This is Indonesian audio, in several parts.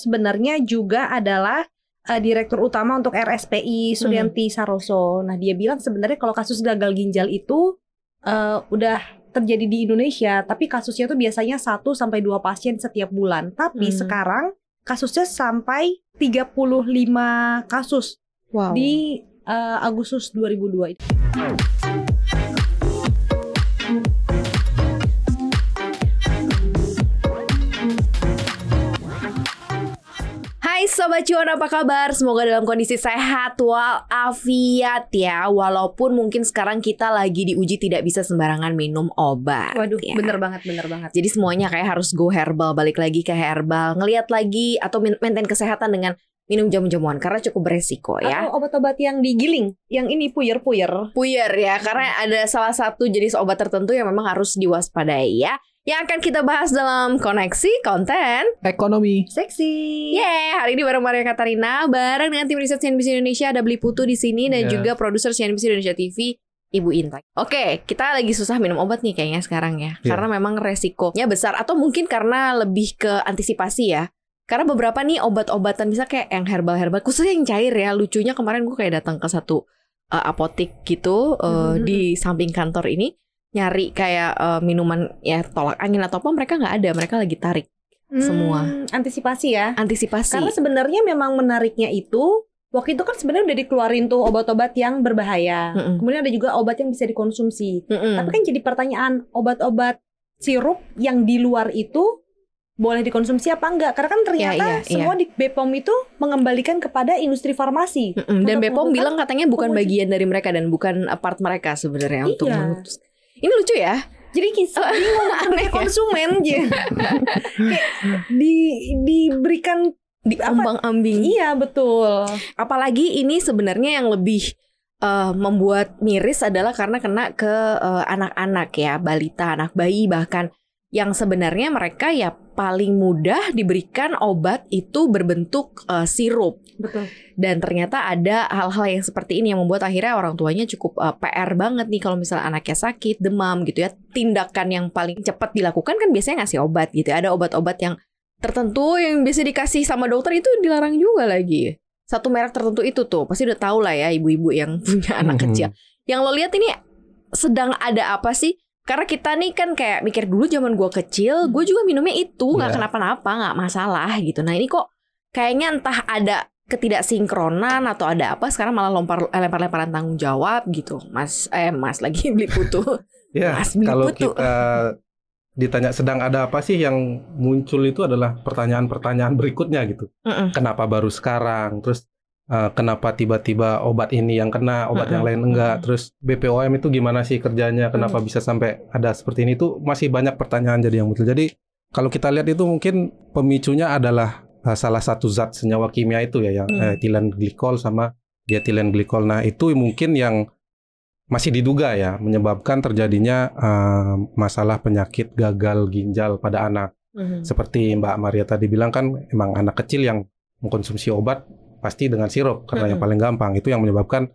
sebenarnya juga adalah Direktur Utama untuk RSPI Sulianti Saroso. Nah dia bilang sebenarnya kalau kasus gagal ginjal itu udah terjadi di Indonesia, tapi kasusnya tuh biasanya 1-2 pasien setiap bulan. Tapi sekarang kasusnya sampai 35 kasus di Agustus 2002 itu. Hai Sobat Cuan, apa kabar? Semoga dalam kondisi sehat walafiat ya. Walaupun mungkin sekarang kita lagi diuji tidak bisa sembarangan minum obat. Waduh, ya. bener banget. Jadi semuanya kayak harus go herbal, balik lagi ke herbal, ngelihat lagi atau maintain kesehatan dengan minum jamu-jamuan karena cukup beresiko ya. Atau obat-obat yang digiling, yang ini puyer ya, karena ada salah satu jenis obat tertentu yang memang harus diwaspadai ya. Yang akan kita bahas dalam Koneksi Konten Ekonomi Seksi. Hari ini bareng Maria Katarina, bareng dengan tim riset CNBC Indonesia, ada Beli Putu di sini dan juga produser CNBC Indonesia TV, Ibu Intan. Oke, kita lagi susah minum obat nih kayaknya sekarang ya. Karena memang resikonya besar, atau mungkin karena lebih ke antisipasi ya. Karena beberapa nih obat-obatan bisa kayak yang herbal-herbal, khususnya yang cair ya. Lucunya kemarin gue kayak datang ke satu apotik gitu di samping kantor ini, nyari kayak minuman ya tolak angin atau apa, mereka nggak ada, mereka lagi tarik semua. Antisipasi ya. Karena sebenarnya memang menariknya itu waktu itu kan sebenarnya udah dikeluarin tuh obat-obat yang berbahaya. Kemudian ada juga obat yang bisa dikonsumsi. Tapi kan jadi pertanyaan, obat-obat sirup yang di luar itu boleh dikonsumsi apa enggak? Karena kan ternyata semua di BPOM itu mengembalikan kepada industri farmasi. Dan BPOM bilang katanya bukan bagian dari mereka dan bukan part mereka sebenarnya untuk memutus. Ini lucu ya. Jadi kisah bingung aneh konsumen aja. Kayak diberikan diambang-ambing. Iya, betul. Apalagi ini sebenarnya yang lebih membuat miris adalah karena kena ke anak-anak ya, balita, anak bayi bahkan, yang sebenarnya mereka ya paling mudah diberikan obat itu berbentuk sirup. Betul. Dan ternyata ada hal-hal yang seperti ini yang membuat akhirnya orang tuanya cukup PR banget nih kalau misalnya anaknya sakit, demam gitu ya. Tindakan yang paling cepat dilakukan kan biasanya ngasih obat gitu. Ada obat-obat yang tertentu yang biasa dikasih sama dokter itu dilarang juga lagi. Satu merek tertentu itu tuh pasti udah tahu lah ya ibu-ibu yang punya anak kecil. Yang lo lihat ini sedang ada apa sih? Karena kita nih kan kayak mikir dulu zaman gue kecil, gue juga minumnya itu nggak kenapa-napa, nggak masalah gitu. Nah ini kok kayaknya entah ada ketidaksinkronan atau ada apa, sekarang malah lempar-lemparan tanggung jawab gitu. Mas lagi Beli Putu. Mas Beli kalau Putu. Kita ditanya sedang ada apa sih, yang muncul itu adalah pertanyaan-pertanyaan berikutnya gitu. Kenapa baru sekarang? Terus kenapa tiba-tiba obat ini yang kena, obat yang lain enggak? Terus BPOM itu gimana sih kerjanya? Kenapa bisa sampai ada seperti ini? Itu masih banyak pertanyaan jadi yang muncul. Jadi kalau kita lihat itu mungkin pemicunya adalah salah satu zat senyawa kimia itu ya, yang etilen glikol sama dietilen glikol. Nah itu mungkin yang masih diduga ya menyebabkan terjadinya masalah penyakit gagal ginjal pada anak. Seperti Mbak Maria tadi bilang kan, emang anak kecil yang mengkonsumsi obat pasti dengan sirup karena yang paling gampang. Itu yang menyebabkan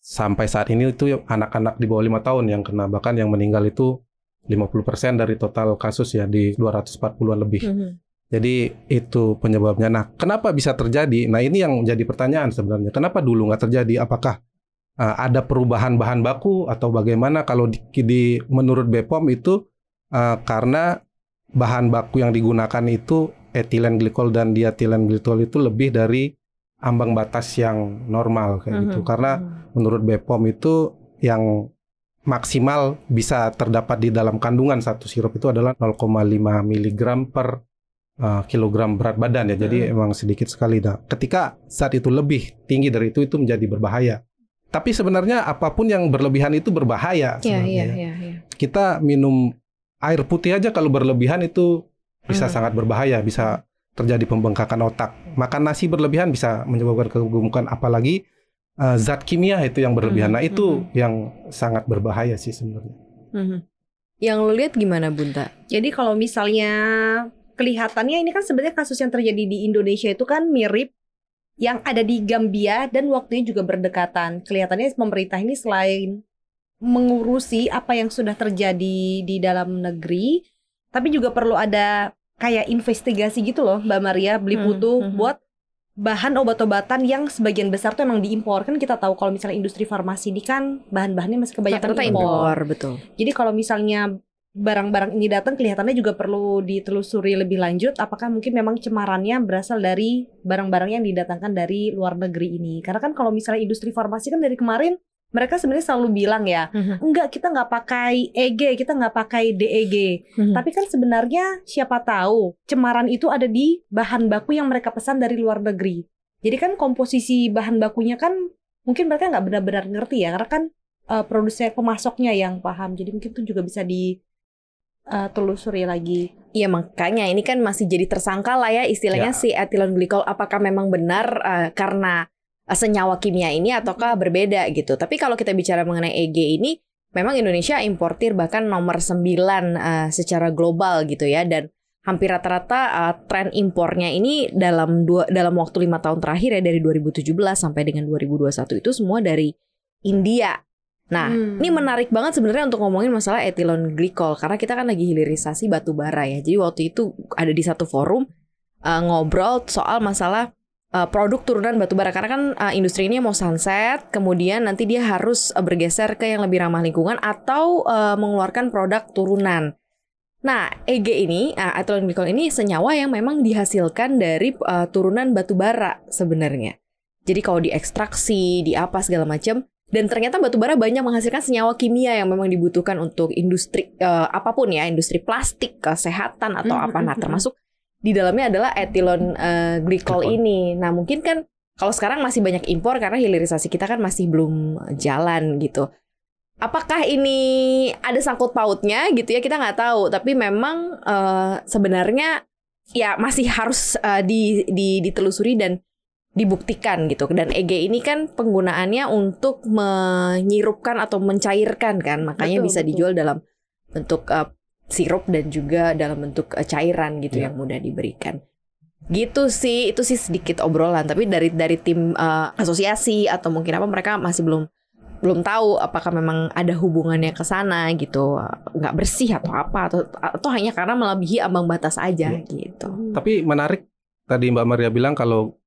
sampai saat ini itu anak-anak di bawah 5 tahun yang kena, bahkan yang meninggal itu 50% dari total kasus ya, di 240-an lebih. Jadi itu penyebabnya. Nah, kenapa bisa terjadi? Nah, ini yang jadi pertanyaan sebenarnya. Kenapa dulu nggak terjadi? Apakah ada perubahan bahan baku atau bagaimana? Kalau menurut BPOM itu karena bahan baku yang digunakan itu etilen glikol dan dietilen glikol itu lebih dari ambang batas yang normal kayak gitu. Karena menurut BPOM itu yang maksimal bisa terdapat di dalam kandungan satu sirup itu adalah 0,5 mg per kilogram berat badan ya. Jadi emang sedikit sekali. Nah, ketika zat itu lebih tinggi dari itu menjadi berbahaya. Tapi sebenarnya apapun yang berlebihan itu berbahaya sebenarnya. Kita minum air putih aja kalau berlebihan itu bisa sangat berbahaya, bisa terjadi pembengkakan otak. Makan nasi berlebihan bisa menyebabkan kegemukan, apalagi zat kimia itu yang berlebihan. Nah itu yang sangat berbahaya sih sebenarnya. Yang lo lihat gimana Bunta? Jadi kalau misalnya kelihatannya ini kan sebenarnya kasus yang terjadi di Indonesia itu kan mirip yang ada di Gambia dan waktunya juga berdekatan. Kelihatannya pemerintah ini selain mengurusi apa yang sudah terjadi di dalam negeri, tapi juga perlu ada kayak investigasi gitu loh Mbak Maria, Bliputu buat bahan obat-obatan yang sebagian besar tuh emang diimpor. Kan kita tahu kalau misalnya industri farmasi ini kan bahan-bahannya masih kebanyakan impor. Betul. Jadi kalau misalnya barang-barang ini datang, kelihatannya juga perlu ditelusuri lebih lanjut apakah mungkin memang cemarannya berasal dari barang-barang yang didatangkan dari luar negeri ini. Karena kan kalau misalnya industri farmasi kan dari kemarin mereka sebenarnya selalu bilang ya, enggak, kita nggak pakai EG, kita nggak pakai DEG. Tapi kan sebenarnya siapa tahu cemaran itu ada di bahan baku yang mereka pesan dari luar negeri. Jadi kan komposisi bahan bakunya kan mungkin mereka nggak benar-benar ngerti ya, karena kan produsen pemasoknya yang paham. Jadi mungkin itu juga bisa ditelusuri lagi. Iya, makanya ini kan masih jadi tersangka lah ya istilahnya si ethylene glycol. Apakah memang benar karena senyawa kimia ini ataukah berbeda gitu. Tapi kalau kita bicara mengenai EG ini, memang Indonesia importir bahkan nomor 9 secara global gitu ya. Dan hampir rata-rata tren impornya ini dalam waktu 5 tahun terakhir ya, dari 2017 sampai dengan 2021 itu semua dari India. Nah, ini menarik banget sebenarnya untuk ngomongin masalah ethylene glycol karena kita kan lagi hilirisasi batu bara ya. Jadi waktu itu ada di satu forum ngobrol soal masalah produk turunan batu bara karena kan industri ini mau sunset, kemudian nanti dia harus bergeser ke yang lebih ramah lingkungan atau mengeluarkan produk turunan. Nah, EG ini, ethylene glycol ini senyawa yang memang dihasilkan dari turunan batu bara sebenarnya. Jadi kalau diekstraksi, di apa segala macam. Dan ternyata batubara banyak menghasilkan senyawa kimia yang memang dibutuhkan untuk industri apapun ya, industri plastik, kesehatan atau apa. Nah, termasuk di dalamnya adalah ethylene glycol ini. Nah, mungkin kan kalau sekarang masih banyak impor karena hilirisasi kita kan masih belum jalan gitu. Apakah ini ada sangkut pautnya gitu ya, kita nggak tahu. Tapi memang sebenarnya ya masih harus ditelusuri dan dibuktikan gitu. Dan EG ini kan penggunaannya untuk menyirupkan atau mencairkan kan, makanya bisa dijual dalam bentuk sirup dan juga dalam bentuk cairan gitu yang mudah diberikan. Gitu sih, itu sih sedikit obrolan. Tapi dari tim asosiasi atau mungkin apa, mereka masih belum tahu apakah memang ada hubungannya ke sana gitu, nggak bersih atau apa, atau hanya karena melebihi ambang batas aja gitu. Tapi menarik tadi Mbak Maria bilang kalau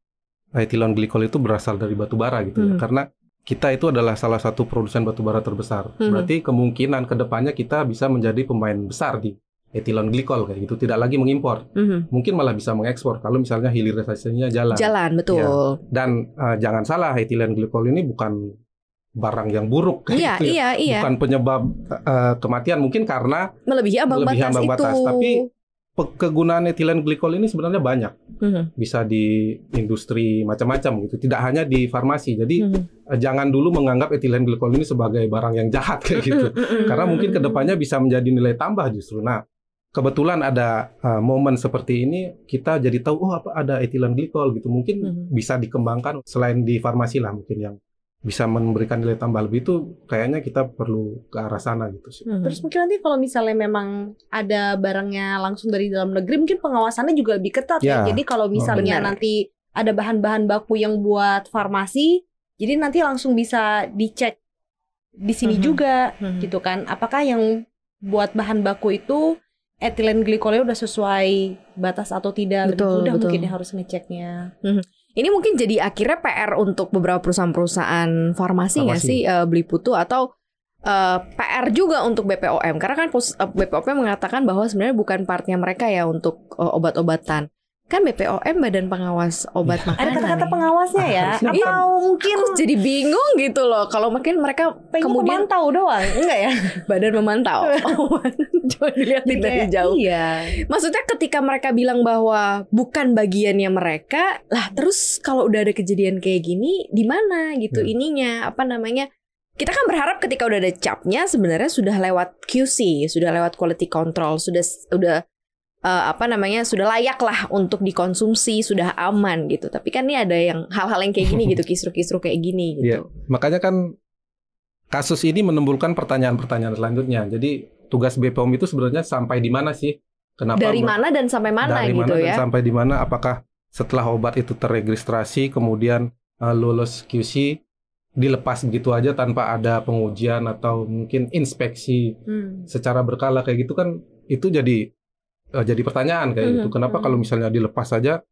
ethylene glycol itu berasal dari batu bara gitu ya. Karena kita itu adalah salah satu produsen batu bara terbesar. Berarti kemungkinan kedepannya kita bisa menjadi pemain besar di ethylene glycol kayak gitu. Tidak lagi mengimpor. Mungkin malah bisa mengekspor kalau misalnya hilirisasinya jalan. Jalan, betul. Ya. Dan jangan salah, ethylene glycol ini bukan barang yang buruk. Iya, gitu ya. Iya. Bukan penyebab kematian. Mungkin karena melebihi ambang batas itu. Tapi kegunaan ethylene glycol ini sebenarnya banyak, bisa di industri macam-macam gitu, tidak hanya di farmasi. Jadi jangan dulu menganggap ethylene glycol ini sebagai barang yang jahat kayak gitu, karena mungkin kedepannya bisa menjadi nilai tambah justru. Nah, kebetulan ada momen seperti ini, kita jadi tahu apa ada ethylene glycol gitu, mungkin bisa dikembangkan selain di farmasi lah, mungkin yang bisa memberikan nilai tambah lebih. Itu kayaknya kita perlu ke arah sana gitu sih. Terus mungkin nanti kalau misalnya memang ada barangnya langsung dari dalam negeri, mungkin pengawasannya juga lebih ketat ya. Jadi kalau misalnya nanti ada bahan-bahan baku yang buat farmasi, jadi nanti langsung bisa dicek di sini juga gitu kan. Apakah yang buat bahan baku itu ethylene glycolnya udah sesuai batas atau tidak. Lebih mudah mungkin harus ngeceknya. Ini mungkin jadi akhirnya PR untuk beberapa perusahaan-perusahaan farmasi nggak sih, Bliputu, atau PR juga untuk BPOM, karena kan BPOM mengatakan bahwa sebenarnya bukan partnya mereka ya untuk obat-obatan. Kan BPOM Badan Pengawas Obat Makanan. Ada kata-kata pengawasnya ya? Atau mungkin aku jadi bingung gitu loh. Kalau mungkin mereka kemudian memantau doang, enggak ya? Badan memantau. Coba dilihatin dari jauh. Iya. Maksudnya ketika mereka bilang bahwa bukan bagiannya mereka, lah terus kalau udah ada kejadian kayak gini, di mana gitu ininya, apa namanya? Kita kan berharap ketika udah ada capnya sebenarnya sudah lewat QC, sudah lewat quality control, sudah sudah layak lah untuk dikonsumsi, sudah aman gitu. Tapi kan ini ada yang hal-hal yang kayak gini gitu, kisru-kisru kayak gini gitu. Makanya kan kasus ini menimbulkan pertanyaan-pertanyaan selanjutnya. Jadi tugas BPOM itu sebenarnya sampai di mana sih? Kenapa? Dari mana dan sampai mana dari gitu mana ya? Dan sampai di mana? Apakah setelah obat itu terregistrasi kemudian lulus QC dilepas begitu aja tanpa ada pengujian atau mungkin inspeksi secara berkala kayak gitu kan, itu jadi jadi pertanyaan kayak gitu. Kenapa kalau misalnya dilepas saja?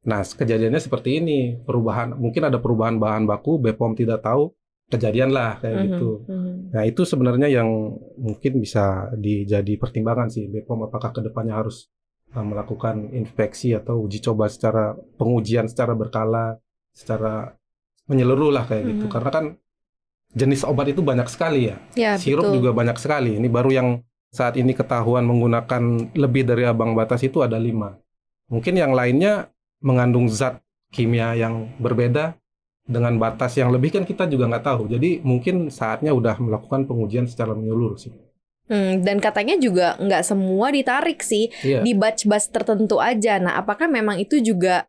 Nah, kejadiannya seperti ini. Mungkin ada perubahan bahan baku, BPOM tidak tahu, kejadian lah kayak gitu. Nah, itu sebenarnya yang mungkin bisa jadi pertimbangan sih BPOM, apakah kedepannya harus melakukan inspeksi atau uji coba pengujian secara berkala, secara menyeluruh lah kayak gitu. Karena kan jenis obat itu banyak sekali ya. Sirup juga banyak sekali. Ini baru yang saat ini ketahuan menggunakan lebih dari ambang batas itu ada 5. Mungkin yang lainnya mengandung zat kimia yang berbeda dengan batas yang lebih, kan kita juga nggak tahu. Jadi mungkin saatnya udah melakukan pengujian secara menyeluruh sih. Dan katanya juga nggak semua ditarik sih, di batch-batch tertentu aja. Nah, apakah memang itu juga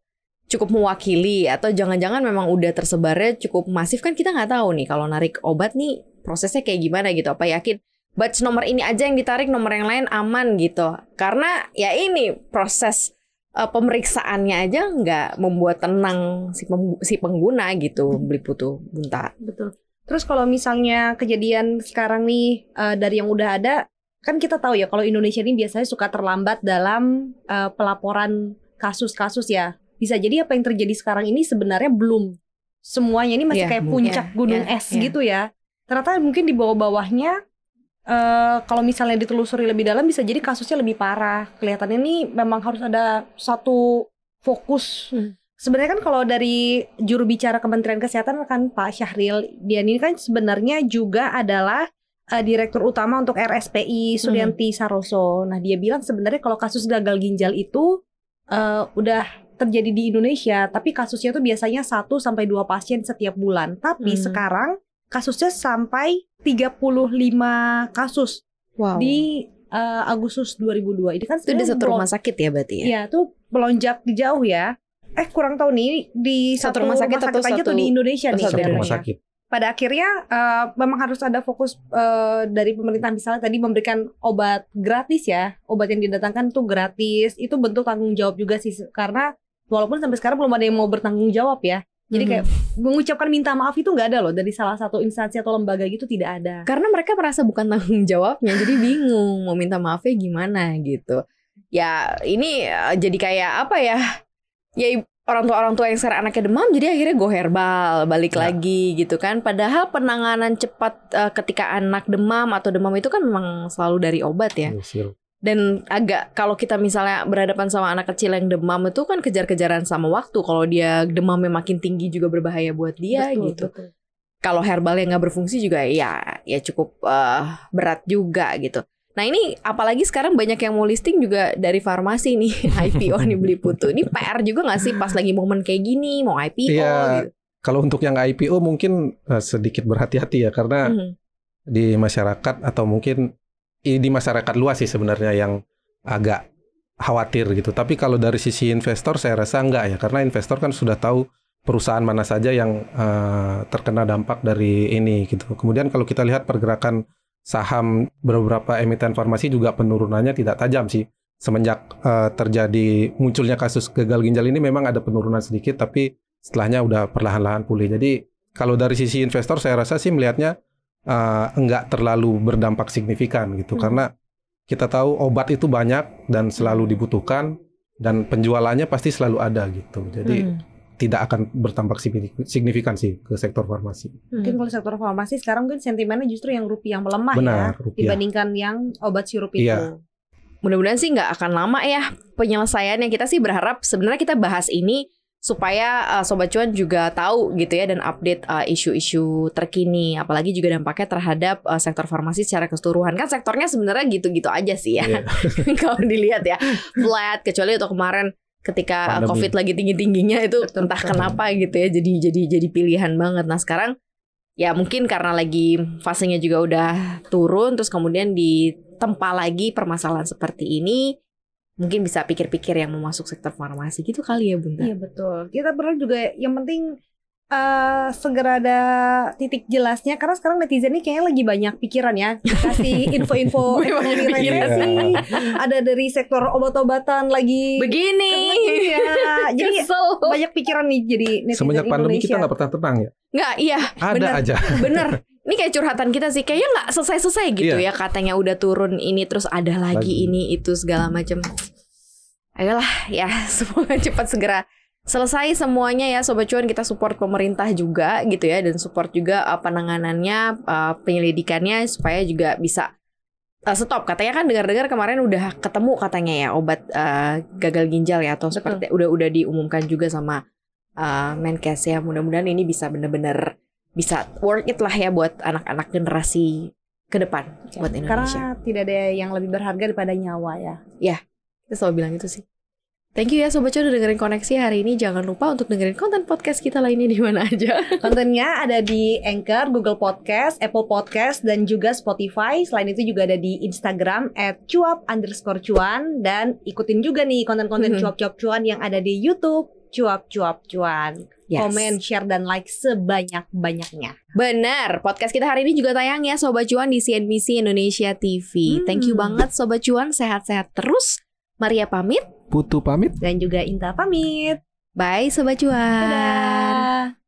cukup mewakili atau jangan-jangan memang udah tersebarnya cukup masif? Kan kita nggak tahu nih kalau narik obat nih prosesnya kayak gimana gitu. Apa yakin batch nomor ini aja yang ditarik, nomor yang lain aman gitu? Karena ya ini proses pemeriksaannya aja nggak membuat tenang si pengguna gitu, Beli Putu, Bunta. Betul. Terus kalau misalnya kejadian sekarang nih dari yang udah ada, kan kita tahu ya kalau Indonesia ini biasanya suka terlambat dalam pelaporan kasus-kasus ya. Bisa jadi apa yang terjadi sekarang ini sebenarnya belum semuanya, ini masih kayak puncak gunung es gitu ya. Ternyata mungkin di bawah-bawahnya kalau misalnya ditelusuri lebih dalam bisa jadi kasusnya lebih parah. Kelihatannya ini memang harus ada satu fokus. Sebenarnya kan kalau dari juru bicara Kementerian Kesehatan kan Pak Syahril, dia ini kan sebenarnya juga adalah Direktur Utama untuk RSPI Sulianti Saroso. Nah, dia bilang sebenarnya kalau kasus gagal ginjal itu udah terjadi di Indonesia, tapi kasusnya tuh biasanya 1-2 pasien setiap bulan. Tapi sekarang kasusnya sampai 35 kasus di Agustus 2002. Ini kan itu di satu rumah sakit ya berarti ya? Iya, tuh melonjak jauh ya. Kurang tahu nih di satu rumah sakit atau aja tuh di Indonesia nih. Satu rumah sakit. Pada akhirnya memang harus ada fokus dari pemerintah, misalnya tadi memberikan obat gratis ya. Obat yang didatangkan tuh gratis. Itu bentuk tanggung jawab juga sih, karena walaupun sampai sekarang belum ada yang mau bertanggung jawab ya. Jadi kayak mengucapkan minta maaf itu nggak ada loh dari salah satu instansi atau lembaga gitu, tidak ada. Karena mereka merasa bukan tanggung jawabnya, jadi bingung mau minta maafnya gimana gitu. Ya ini jadi kayak apa ya? Ya orang tua yang sekarang anaknya demam, jadi akhirnya go herbal balik lagi gitu kan. Padahal penanganan cepat ketika anak demam atau demam itu kan memang selalu dari obat ya. Dan agak kalau kita misalnya berhadapan sama anak kecil yang demam itu kan kejar-kejaran sama waktu. Kalau dia demamnya makin tinggi juga berbahaya buat dia gitu. Kalau herbal yang nggak berfungsi juga ya cukup berat juga gitu. Nah ini apalagi sekarang banyak yang mau listing juga dari farmasi nih, IPO nih Beli Putu. Ini PR juga nggak sih pas lagi momen kayak gini mau IPO gitu? Kalau untuk yang IPO mungkin sedikit berhati-hati ya, karena di masyarakat atau mungkin di masyarakat luas sih sebenarnya yang agak khawatir gitu. Tapi kalau dari sisi investor saya rasa enggak ya, karena investor kan sudah tahu perusahaan mana saja yang terkena dampak dari ini gitu. Kemudian kalau kita lihat pergerakan saham beberapa emiten farmasi juga penurunannya tidak tajam sih. Semenjak terjadi munculnya kasus gagal ginjal ini memang ada penurunan sedikit, tapi setelahnya udah perlahan-lahan pulih. Jadi kalau dari sisi investor saya rasa sih melihatnya enggak terlalu berdampak signifikan gitu, karena kita tahu obat itu banyak dan selalu dibutuhkan dan penjualannya pasti selalu ada gitu. Jadi tidak akan berdampak signifikan sih ke sektor farmasi. Mungkin kalau sektor farmasi sekarang mungkin sentimennya justru yang rupiah melemah. Benar, ya rupiah dibandingkan yang obat sirup itu. Mudah-mudahan sih nggak akan lama ya penyelesaiannya. Kita sih berharap sebenarnya kita bahas ini supaya Sobat Cuan juga tahu gitu ya, dan update isu-isu terkini, apalagi juga dampaknya terhadap sektor farmasi secara keseluruhan. Kan sektornya sebenarnya gitu-gitu aja sih ya. Kalau dilihat ya flat, kecuali untuk kemarin ketika pandemi. COVID lagi tinggi-tingginya itu entah kenapa gitu ya, jadi pilihan banget. Nah sekarang ya mungkin karena lagi fasenya juga udah turun, terus kemudian ditempa lagi permasalahan seperti ini, mungkin bisa pikir-pikir yang mau masuk sektor farmasi gitu kali ya Bunda. Iya betul. Kita perlu juga yang penting segera ada titik jelasnya, karena sekarang netizen ini kayaknya lagi banyak pikiran ya, dikasih info-info ekonomi remisi, ada dari sektor obat-obatan lagi begini ya. Jadi banyak pikiran nih jadi netizen semenjak pandemi Indonesia. kita nggak pernah tenang ya. Nggak, iya ada bener, aja bener. Ini kayak curhatan kita sih, kayaknya nggak selesai-selesai gitu ya. Katanya udah turun ini, terus ada lagi ini itu segala macam. ayolah ya, semoga cepat segera selesai semuanya ya Sobat Cuan. Kita support pemerintah juga gitu ya, dan support juga penanganannya, penyelidikannya supaya juga bisa stop. Katanya kan dengar-dengar kemarin udah ketemu katanya ya obat gagal ginjal ya, atau seperti udah diumumkan juga sama Menkes ya. Mudah-mudahan ini bisa benar-benar bisa worth it lah ya buat anak-anak generasi ke depan buat Indonesia. Karena tidak ada yang lebih berharga daripada nyawa ya. Ya, kita selalu bilang itu sih. Thank you ya Sobat Cuan udah dengerin Koneksi hari ini. Jangan lupa untuk dengerin konten podcast kita lainnya di mana aja. Kontennya ada di Anchor, Google Podcast, Apple Podcast, dan juga Spotify. Selain itu juga ada di Instagram @cuap_cuan. Dan ikutin juga nih konten-konten cuap-cuap cuan yang ada di YouTube cuap-cuap cuan. Yes. Komen, share, dan like sebanyak-banyaknya. Benar, podcast kita hari ini juga tayang ya Sobat Cuan di CNBC Indonesia TV. Thank you banget Sobat Cuan, sehat-sehat terus. Maria pamit, Putu pamit, dan juga Inta pamit. Bye Sobat Cuan. Dadah.